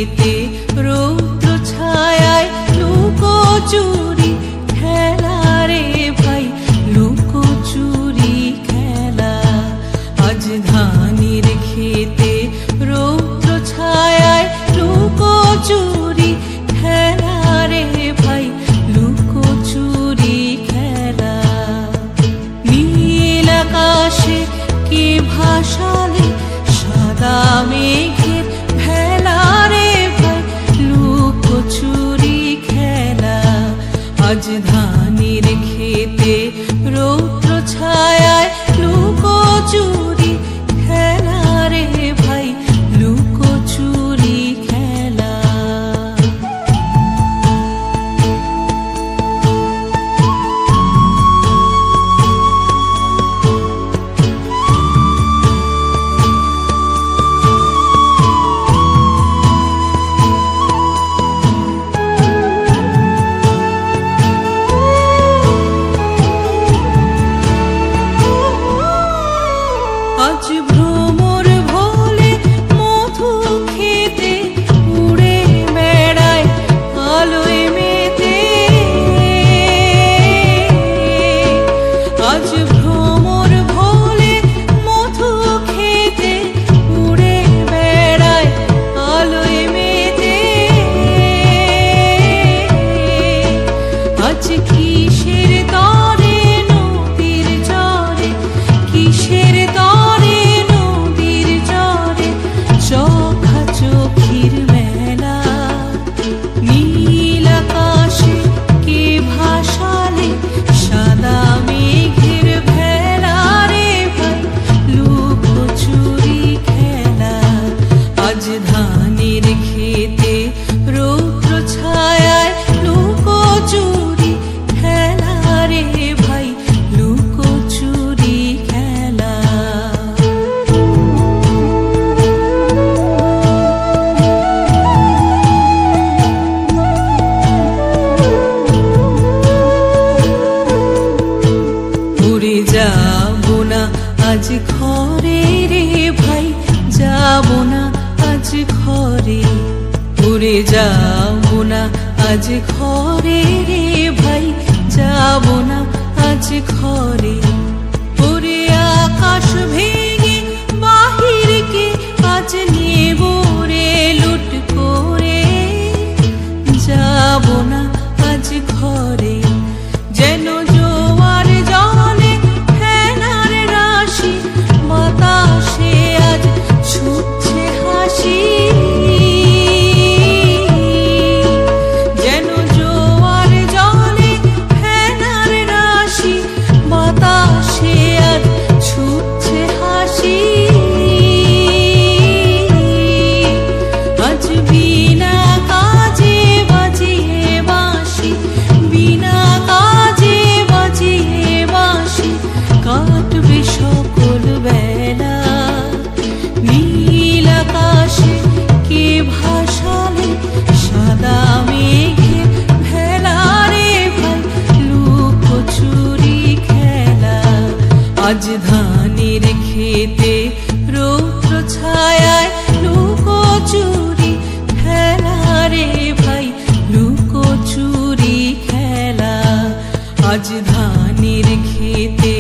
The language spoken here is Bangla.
খেতে রৌদ্র ছায়ায় লুকোচুরি খেলা রে ভাই, লুকোচুরি খেলা। আজ ধানের খেতে রৌদ্র ছায়ায় লুকোচুরি খেলা রে ভাই, লুকোচুরি খেলা। নীল আকাশে কে ভাসালে সাদা মেঘের ভেলা রে ভাই, লুকোচুরি খেলা। আজ ধানের খেতে রৌদ্র ছায়ায় লুকোচুরি খেলা রে ভাই, লুকোচুরি খেলা। আজ ভ্রমর ভোলে মধু খেতে উড়ে বেড়ায় আলোয় মেতে। আজ ভ্রমর ভোলে মধু খেতে উড়ে বেড়ায় আলোয় মেতে। আজ কিসের তরে নদীর চরে, কিসের তরে নদীর চরে চোখাচোখির মেলা। নীল আকাশে কে ভাসালে সাদা মেঘের ভেলা রে ভাই, লুকোচুরি খেলা। আজ ধানের খেতে রৌদ্র ছায়ায় লুকোচুরি খেলা রে ভাই, লুকোচুরি খেলা। উড়ে যাবো না আজ ঘরে রে ভাই, যাবো না আজ ঘরে। উড়ে যাবো না আজ ঘরে রে ভাই, যাবো না আজ ঘরে। ওরে আকাশ ভেঙে বাহিরকে আজ নেব রে লুট করে, যাবো না আজ ঘরে। যেন জোয়ার জলে ফেনার রাশি, বাতাসে আজ ছুটছে হাসি। যেন জোয়ার জলে ফেনার রাশি, বাতাসে আজ ছুটছে হাসি। আজ বিনা কাজে বাজিয়ে বাঁশি, বিনা কাজে বাজিয়ে বাঁশি কাটবে সকল বেলা। নীল আকাশে কে ভাসালে সাদা মেঘের ভেলা রে ভাই, লুকোচুরি খেলা। আজ ধানের খেতে রৌদ্র ছায়ায় লুকোচুরি খেলা রে ভাই, লুকোচুরি খেলা। আজ ধানের খেতে